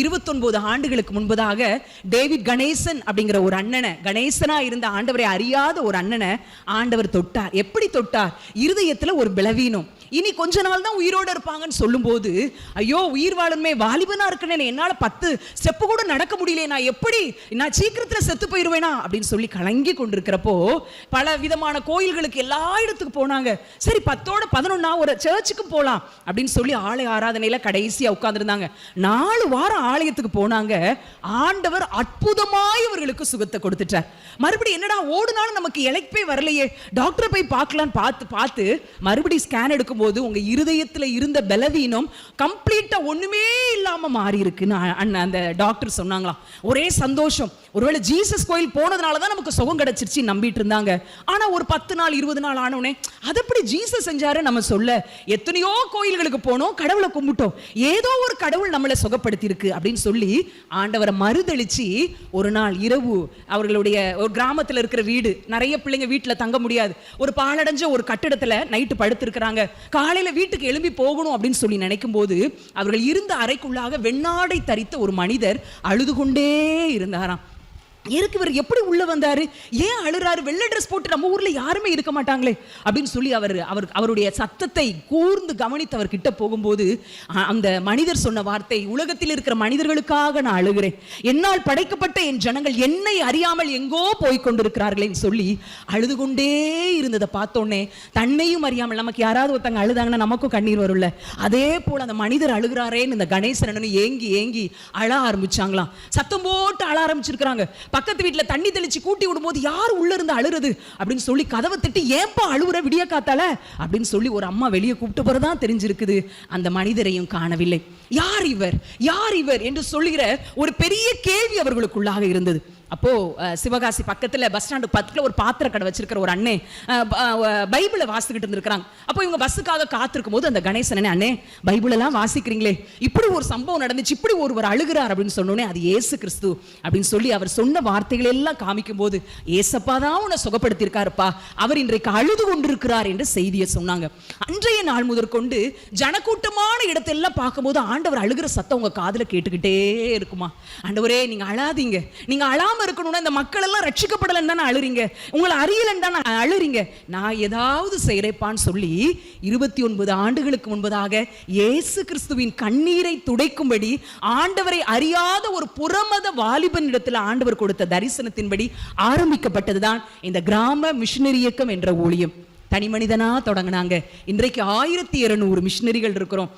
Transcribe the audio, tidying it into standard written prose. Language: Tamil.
29 ஆண்டுகளுக்கு முன்பதாக டேவிட் கணேசன் அப்படிங்கிற ஒரு அண்ணனை, கணேசனா இருந்த ஆண்டவரை அறியாத ஒரு அண்ணனை ஆண்டவர் தொட்டார். எப்படி தொட்டார்? இருதயத்துல ஒரு பலவீனம். இனி கொஞ்ச நாள் தான் உயிரோடு இருப்பாங்கன்னு சொல்லும் போது, ஐயோ உயிர் வாழணுமே, வாலிபனா இருக்கேன், என்னால 10 ஸ்டெப்பு கூட நடக்க முடியல, நான் எப்படி, நான் சீக்கிரத்துல செத்து போயிருவேனா அப்படின்னு சொல்லி கலங்கி கொண்டிருக்கிறப்போ, பல விதமான கோயில்களுக்கு எல்லா இடத்துக்கு போனாங்க. சரி 10ஓட 11 ஒரு சர்ச்சுக்கு போலாம் அப்படின்னு சொல்லி ஆலய ஆராதனையில கடைசியா உட்கார்ந்துருந்தாங்க. 4 வாரம் ஆலயத்துக்கு போனாங்க. ஆண்டவர் அற்புதமாய் அவர்களுக்கு சுகத்தை கொடுத்துட்டார். மறுபடியும் என்னடா ஓடுனாலும் நமக்கு இழைப்பே வரலையே, டாக்டரை போய் பார்க்கலான்னு பார்த்து மறுபடியும் ஸ்கேன் எடுக்கும் போது உங்க இருதயத்துல இருந்த பலவீனம் கம்ப்ளீட்டா ஒண்ணுமே இல்லாம மாறி இருக்குன்னு அந்த டாக்டர் சொன்னாங்களாம். ஒரே சந்தோஷம். ஒருவேளை ஜீசஸ் கோயில் போனதுனாலதான் நமக்கு சுகம் கிடைச்சிருச்சு நம்பிட்டு இருந்தாங்க. ஆனா ஒரு 10 நாள் 20 நாள் ஆனோடனே அது எப்படி ஜீசஸ் செஞ்சாரு நம்ம சொல்ல, எத்தனையோ கோயில்களுக்கு போனோம், கடவுளை கும்பிட்டோம், ஏதோ ஒரு கடவுள் நம்மளை சுகப்படுத்தி இருக்கு அப்படின்னு சொல்லி ஆண்டவரை மறுதளிச்சு ஒரு நாள் இரவு அவர்களுடைய ஒரு கிராமத்தில் இருக்கிற வீடு, நிறைய பிள்ளைங்க வீட்டில் தங்க முடியாது, ஒரு பாழடைஞ்ச ஒரு கட்டிடத்துல நைட்டு படுத்திருக்கிறாங்க. காலையில வீட்டுக்கு எழும்பி போகணும் அப்படின்னு சொல்லி நினைக்கும் போது அவர்கள் இருந்த அறைக்குள்ளாக வெண்ணாடை தரித்த ஒரு மனிதர் அழுது கொண்டே இருந்தாராம். இவர் எப்படி உள்ள வந்தாரு, ஏன் அழுறாரு, வெள்ளை ட்ரெஸ் போட்டு நம்ம ஊர்ல யாருமே இருக்க மாட்டாங்களே அப்படின்னு சொல்லி அவருடைய சத்தத்தை கூர்ந்து கவனித்து அவர் கிட்ட போகும்போது அந்த மனிதர் சொன்ன வார்த்தை, உலகத்தில் இருக்கிற மனிதர்களுக்காக நான் அழுகிறேன், என்னால் படைக்கப்பட்ட என் ஜனங்கள் என்னை அறியாமல் எங்கோ போய் கொண்டிருக்கிறார்களேன்னு சொல்லி அழுது கொண்டே இருந்ததை பார்த்தோன்னே, தன்னையும் அறியாமல் நமக்கு யாராவது ஒருத்தங்க அழுதாங்கன்னா நமக்கும் கண்ணீர் வரும்ல, அதே போல அந்த மனிதர் அழுகிறாரேன்னு இந்த கணேசன் ஏங்கி ஏங்கி அழ ஆரம்பிச்சாங்களாம். சத்தம் போட்டு அழ ஆரம்பிச்சிருக்கிறாங்க. பக்கத்து வீட்டுல தண்ணி தெளிச்சு கூட்டி விடும்போது யார் உள்ள இருந்து அழுறது அப்படின்னு சொல்லி கதவை தட்டி, ஏன்பா அழுவுற விடிய காத்தால அப்படின்னு சொல்லி ஒரு அம்மா வெளியே கூப்பிட்டு போறதான் தெரிஞ்சிருக்குது. அந்த மனிதரையும் காணவில்லை. யார் இவர், யார் இவர் என்று சொல்லுகிற ஒரு பெரிய கேள்வி அவர்களுக்குள்ளாக இருந்தது. அப்போ சிவகாசி பக்கத்துல பஸ் ஸ்டாண்டு பக்கத்துல ஒரு பாத்திர கடை வச்சிருக்கிற ஒரு அண்ணே பைபிளை வாசிக்கிட்டு இருந்திருக்காங்க. அப்போ இவங்க பஸ்ஸுக்காக காத்திருக்கும் போது அந்த கணேசன், அண்ணே பைபிள் எல்லாம் வாசிக்கிறீங்களே, இப்படி ஒரு சம்பவம் நடந்துச்சு, இப்படி ஒருவர் அழுகிறார் அப்படின்னு சொன்னோன்னே, அது இயேசு கிறிஸ்து அப்படின்னு சொல்லி அவர் சொன்ன வார்த்தைகள் எல்லாம் காமிக்கும் போது, ஏசப்பா தான் உன்னை சுகப்படுத்தியிருக்காருப்பா, அவர் இன்றைக்கு அழுது கொண்டிருக்கிறார் என்று செய்தியை சொன்னாங்க. அன்றைய நாள் முதற்கொண்டு ஜனக்கூட்டமான இடத்தெல்லாம் பார்க்கும்போது ஆண்டவர் அழுகிற சத்தம் உங்க காதுல கேட்டுக்கிட்டே இருக்குமா. ஆண்டவரே நீங்க அழாதீங்க, நீங்க அழாம இருக்கணும்னா இந்த மக்கள் எல்லாம் ரட்சிக்கப்படலன்னு தானே அழுறீங்க, உங்களை அறியலன்னு தானே அழுறீங்க, நான் ஏதாவது செய்யறேப்பான்னு சொல்லி 29 ஆண்டுகளுக்கு முன்பதாக இயேசு கிறிஸ்துவின் கண்ணீரை துடைக்கும்படி ஆண்டவரை அறியாத ஒரு புறமத வாலிபன் இடத்துல ஆண்டவர் கொடுத்த தரிசனத்தின்படி ஆரம்பிக்கப்பட்டதுதான் இந்த கிராம மிஷனரி இயக்கம் என்ற ஊழியம். தனி மனிதனா தொடங்கினாங்க. இன்றைக்கு 1200 மிஷனரிகள் இருக்கிறோம்.